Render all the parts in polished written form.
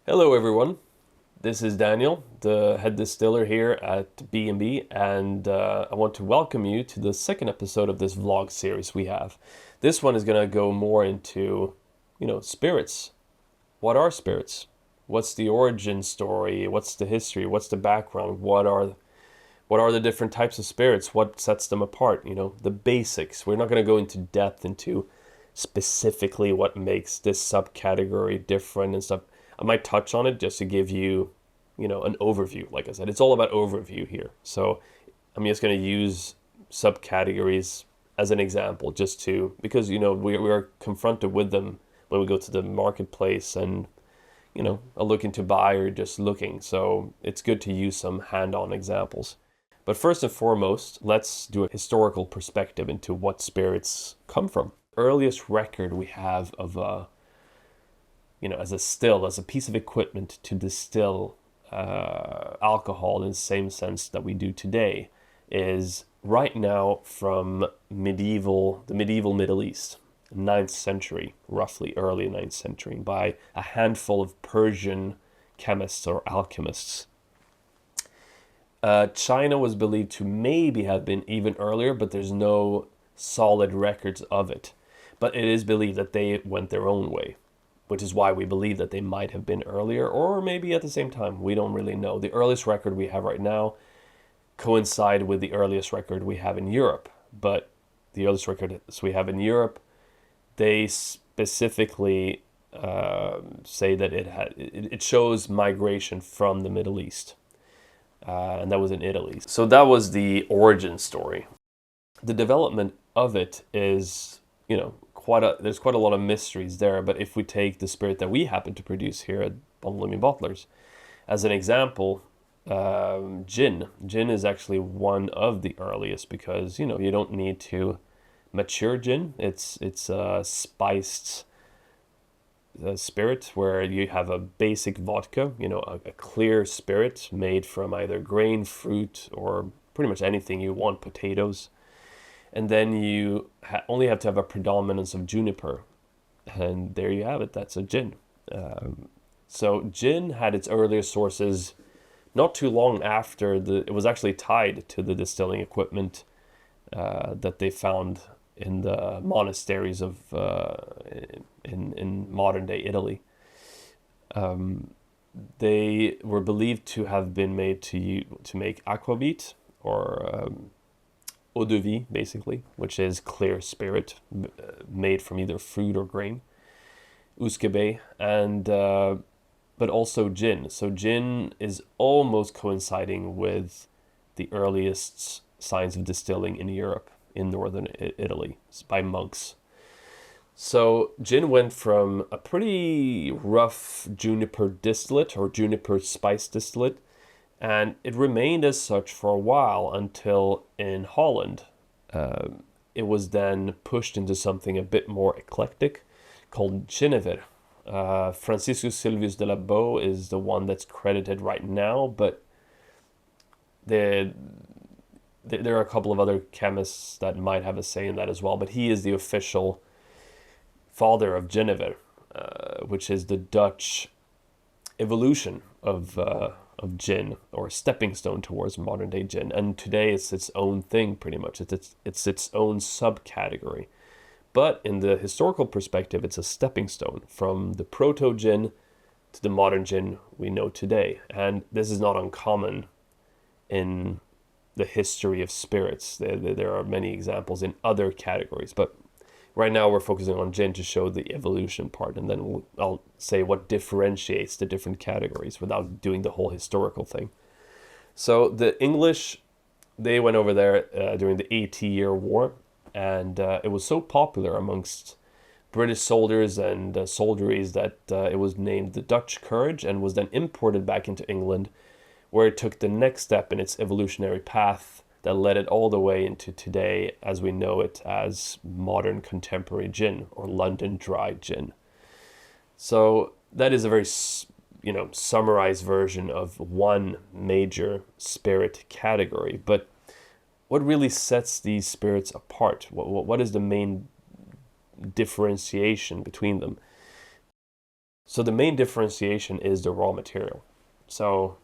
Hello, everyone. This is Daniel, the head distiller here at B&B, and I want to welcome you to the second episode of this vlog series we have. This one is going to go more into, spirits. What are spirits? What's the origin story? What's the history? What's the background? What are the different types of spirits? What sets them apart? The basics. We're not going to go into depth into specifically what makes this subcategory different and stuff. I might touch on it just to give you, an overview. Like I said, it's all about overview here. So I'm just going to use subcategories as an example just to, because, we are confronted with them when we go to the marketplace and, are looking to buy or just looking. So it's good to use some hand-on examples. But first and foremost, let's do a historical perspective into what spirits come from. Earliest record we have of as a still, as a piece of equipment to distill alcohol in the same sense that we do today, is right now from the medieval Middle East, ninth century, roughly early ninth century, by a handful of Persian chemists or alchemists. China was believed to maybe have been even earlier, but there's no solid records of it. But it is believed that they went their own way, which is why we believe that they might have been earlier or maybe at the same time. We don't really know. The earliest record we have right now coincide with the earliest record we have in Europe, but the earliest records we have in Europe, they specifically say that it shows migration from the Middle East, and that was in Italy. So that was the origin story. The development of it is, there's quite a lot of mysteries there. But if we take the spirit that we happen to produce here at Bonlimi Bottlers as an example, gin is actually one of the earliest, because you don't need to mature gin. It's a spiced spirit where you have a basic vodka, a clear spirit made from either grain, fruit, or pretty much anything you want, potatoes. And then you only have to have a predominance of juniper, and there you have it. That's a gin. So gin had its earliest sources not too long after it was actually tied to the distilling equipment that they found in the monasteries of in modern day Italy. They were believed to have been made to make aquavit, or eau de vie, basically, which is clear spirit made from either fruit or grain, usquebae, and but also gin. So gin is almost coinciding with the earliest signs of distilling in Europe, in northern Italy, by monks. So gin went from a pretty rough juniper distillate or juniper spice distillate, and it remained as such for a while until in Holland it was then pushed into something a bit more eclectic called Genever. Franciscus Silvius de la Boe is the one that's credited right now, but there are a couple of other chemists that might have a say in that as well. But he is the official father of Genever, which is the Dutch evolution of gin, or stepping stone towards modern day gin. And today it's its own thing, pretty much. It's its own subcategory. But in the historical perspective, it's a stepping stone from the proto gin to the modern gin we know today. And this is not uncommon in the history of spirits. There are many examples in other categories, but right now we're focusing on gin to show the evolution part, and then I'll say what differentiates the different categories without doing the whole historical thing. So the English, they went over there during the 80-year war, and it was so popular amongst British soldiers and soldieries that it was named the Dutch Courage, and was then imported back into England, where it took the next step in its evolutionary path that led it all the way into today as we know it as modern contemporary gin, or London dry gin. So that is a very, summarized version of one major spirit category. But what really sets these spirits apart? What is the main differentiation between them? So the main differentiation is the raw material. So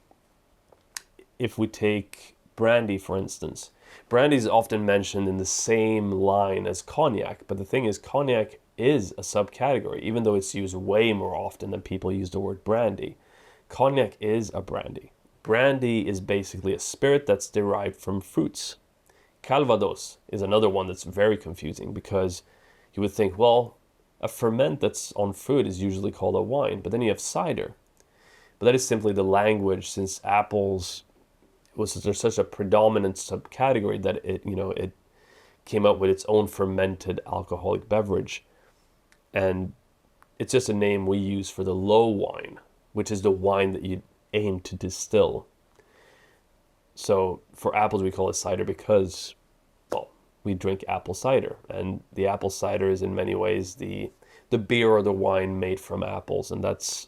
if we take brandy, for instance, brandy is often mentioned in the same line as cognac, but the thing is, cognac is a subcategory, even though it's used way more often than people use the word brandy. Cognac is a brandy. Brandy is basically a spirit that's derived from fruits. Calvados is another one that's very confusing because you would think, well, a ferment that's on fruit is usually called a wine, but then you have cider. But that is simply the language, since apples was such a predominant subcategory that it came up with its own fermented alcoholic beverage. And it's just a name we use for the low wine, which is the wine that you aim to distill. So for apples, we call it cider because, well, we drink apple cider. And the apple cider is in many ways the beer or the wine made from apples. And it's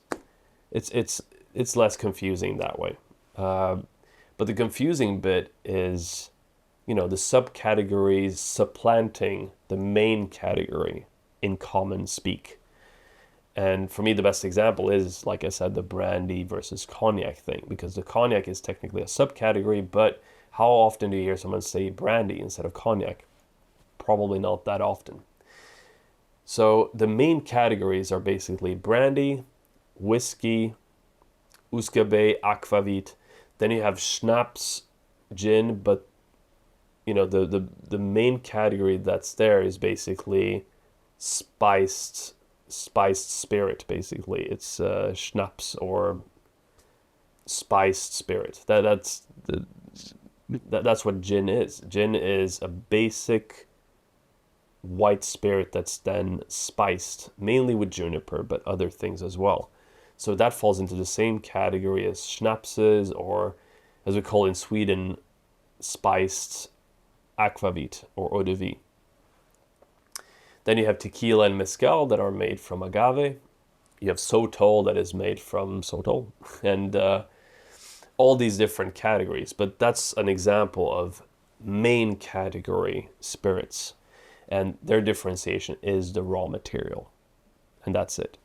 less confusing that way. But the confusing bit is, the subcategories supplanting the main category in common speak. And for me, the best example is, like I said, the brandy versus cognac thing, because the cognac is technically a subcategory, but how often do you hear someone say brandy instead of cognac? Probably not that often. So the main categories are basically brandy, whiskey, uscabe, aquavit. Then you have schnapps, gin, but the main category that's there is basically spiced spirit. Basically, it's schnapps or spiced spirit. That's what gin is. Gin is a basic white spirit that's then spiced, mainly with juniper, but other things as well. So that falls into the same category as schnapses, or as we call in Sweden, spiced aquavit or eau de vie. Then you have tequila and mezcal that are made from agave. You have sotol that is made from sotol, and all these different categories. But that's an example of main category spirits, and their differentiation is the raw material, and that's it.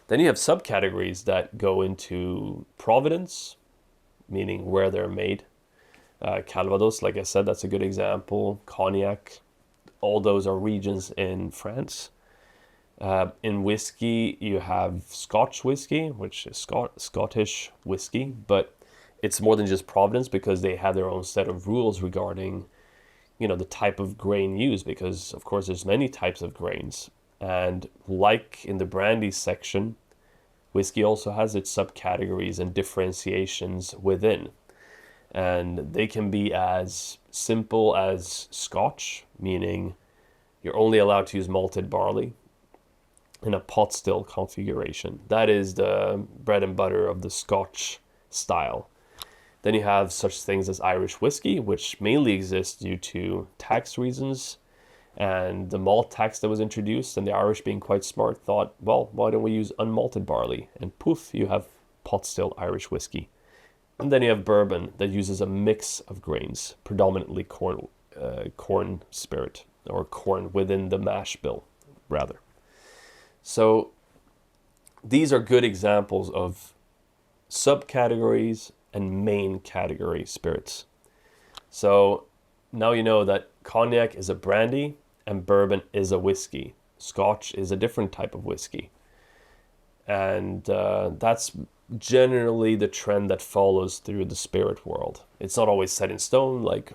Then you have subcategories that go into provenance, meaning where they're made. Calvados, like I said, that's a good example. Cognac, all those are regions in France. In whiskey, you have Scotch whiskey, which is Scottish whiskey, but it's more than just provenance because they have their own set of rules regarding, the type of grain used, because of course there's many types of grains. And like in the brandy section, whiskey also has its subcategories and differentiations within. And they can be as simple as Scotch, meaning you're only allowed to use malted barley in a pot still configuration. That is the bread and butter of the Scotch style. Then you have such things as Irish whiskey, which mainly exists due to tax reasons and the malt tax that was introduced, and the Irish, being quite smart, thought, well, why don't we use unmalted barley? And poof, you have pot still Irish whiskey. And then you have bourbon that uses a mix of grains, predominantly corn spirit, or corn within the mash bill, rather. So these are good examples of subcategories and main category spirits. So now you know that cognac is a brandy and bourbon is a whiskey. Scotch is a different type of whiskey. And that's generally the trend that follows through the spirit world. It's not always set in stone. Like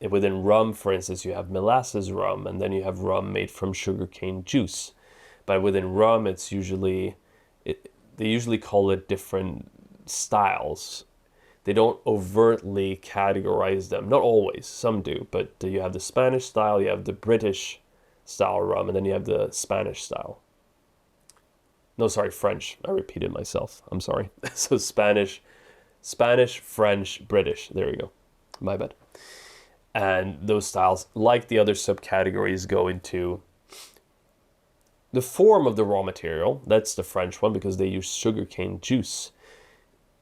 within rum, for instance, you have molasses rum, and then you have rum made from sugarcane juice. But within rum, they usually call it different styles. They don't overtly categorize them. Not always, some do, but you have the Spanish style, you have the British style rum, and then you have the Spanish style. No, sorry, French. I repeated myself. I'm sorry. So Spanish, French, British. There you go. My bad. And those styles, like the other subcategories, go into the form of the raw material. That's the French one because they use sugarcane juice,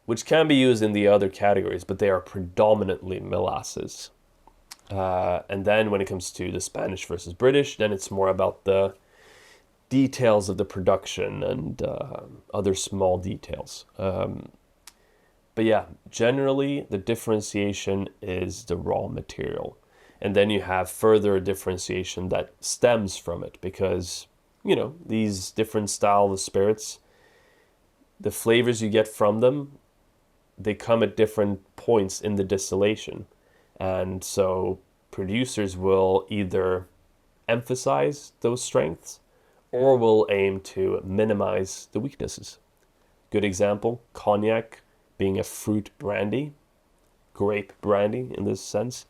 which can be used in the other categories, but they are predominantly molasses. And then when it comes to the Spanish versus British, then it's more about the details of the production and other small details. But yeah, generally the differentiation is the raw material. And then you have further differentiation that stems from it because, these different style of spirits, the flavors you get from them, they come at different points in the distillation. And so producers will either emphasize those strengths or will aim to minimize the weaknesses. Good example, cognac being a fruit brandy, grape brandy in this sense.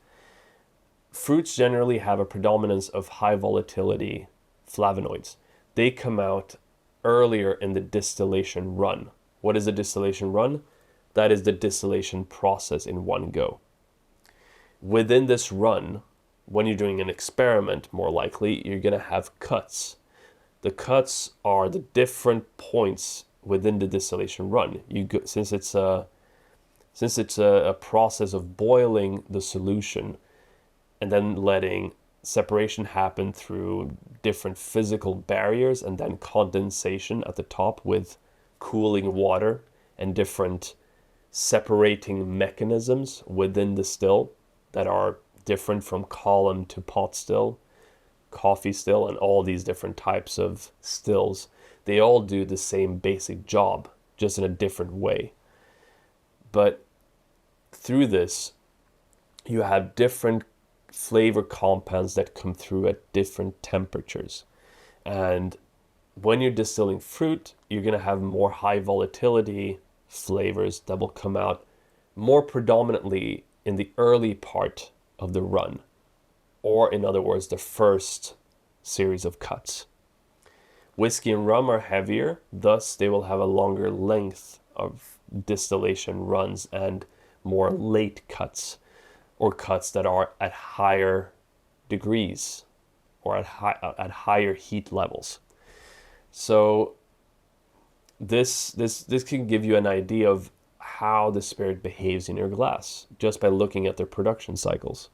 Fruits generally have a predominance of high volatility flavonoids. They come out earlier in the distillation run. What is a distillation run? That is the distillation process in one go. Within this run, when you're doing an experiment, more likely, you're going to have cuts. The cuts are the different points within the distillation run. Since it's a process of boiling the solution and then letting separation happen through different physical barriers and then condensation at the top with cooling water and different separating mechanisms within the still that are different from column to pot still, coffee still, and all these different types of stills. They all do the same basic job, just in a different way. But through this, you have different flavor compounds that come through at different temperatures. And when you're distilling fruit, you're going to have more high volatility flavors that will come out more predominantly in the early part of the run, or in other words, the first series of cuts. Whiskey and rum are heavier, thus they will have a longer length of distillation runs and more late cuts, or cuts that are at higher degrees or at higher heat levels. So this can give you an idea of how the spirit behaves in your glass just by looking at their production cycles.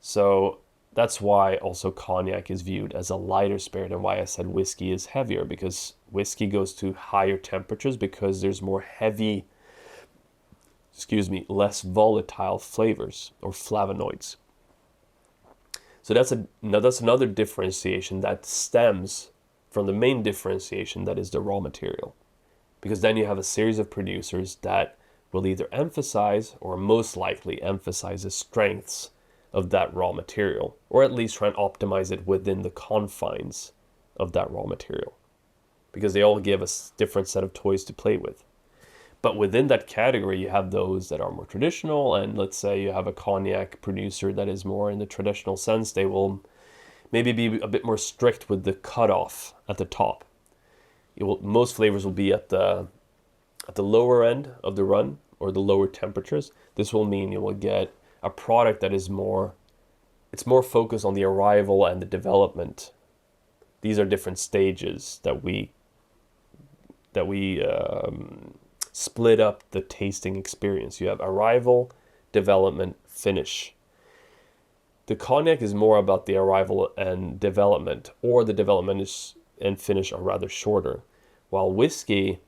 So that's why also cognac is viewed as a lighter spirit, and why I said whiskey is heavier, because whiskey goes to higher temperatures because there's more less volatile flavors or flavonoids. So that's another differentiation that stems from the main differentiation, that is the raw material. Because then you have a series of producers that will either emphasize or most likely emphasize the strengths of that raw material, or at least try and optimize it within the confines of that raw material, because they all give a different set of toys to play with. But within that category, you have those that are more traditional, and let's say you have a cognac producer that is more in the traditional sense, they will maybe be a bit more strict with the cutoff at the top. Most flavors will be at the lower end of the run, or the lower temperatures. This will mean you will get a product that is more focused on the arrival and the development. These are different stages that we split up the tasting experience. You have arrival, development, finish. The cognac is more about the arrival and development, or the development and finish are rather shorter. While whiskey,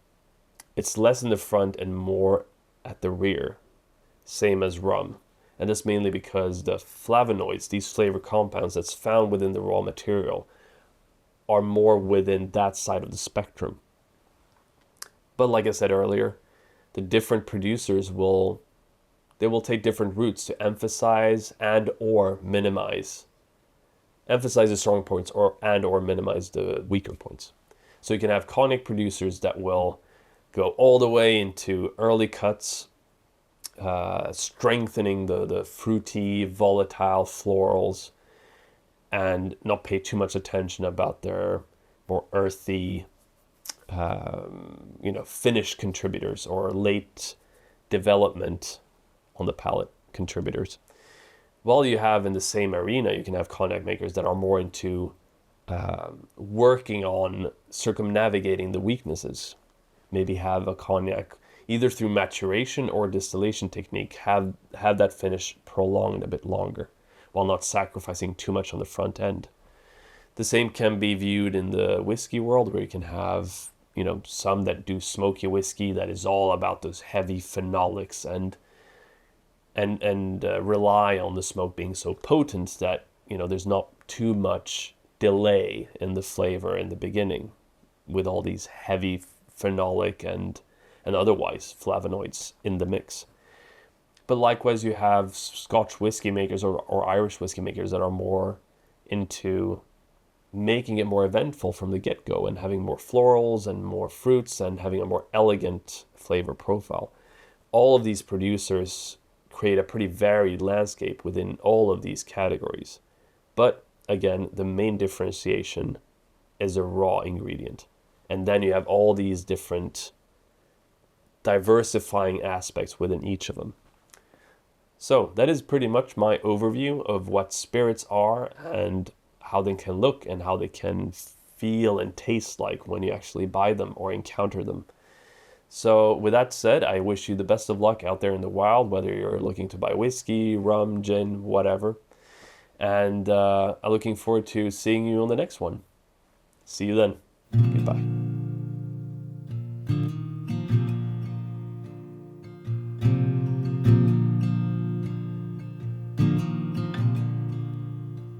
it's less in the front and more at the rear, same as rum. And that's mainly because the flavonoids, these flavor compounds that's found within the raw material, are more within that side of the spectrum. But like I said earlier, the different producers will take different routes to emphasize and or minimize. Emphasize the strong points or minimize the weaker points. So you can have cognac producers that will go all the way into early cuts, strengthening the fruity, volatile florals, and not pay too much attention about their more earthy, finish contributors or late development on the palate contributors. While you have in the same arena, you can have cognac makers that are more into working on circumnavigating the weaknesses. Maybe have a cognac either through maturation or distillation technique, have that finish prolonged a bit longer while not sacrificing too much on the front end. The same can be viewed in the whiskey world, where you can have, some that do smoky whiskey that is all about those heavy phenolics and rely on the smoke being so potent that, there's not too much delay in the flavor in the beginning with all these heavy phenolic and otherwise flavonoids in the mix. But likewise, you have Scotch whiskey makers or Irish whiskey makers that are more into making it more eventful from the get-go and having more florals and more fruits and having a more elegant flavor profile. All of these producers create a pretty varied landscape within all of these categories. But again, the main differentiation is a raw ingredient. And then you have all these different diversifying aspects within each of them. So that is pretty much my overview of what spirits are and how they can look and how they can feel and taste like when you actually buy them or encounter them. So with that said, I wish you the best of luck out there in the wild, whether you're looking to buy whiskey, rum, gin, whatever. And I'm looking forward to seeing you on the next one. See you then. Goodbye.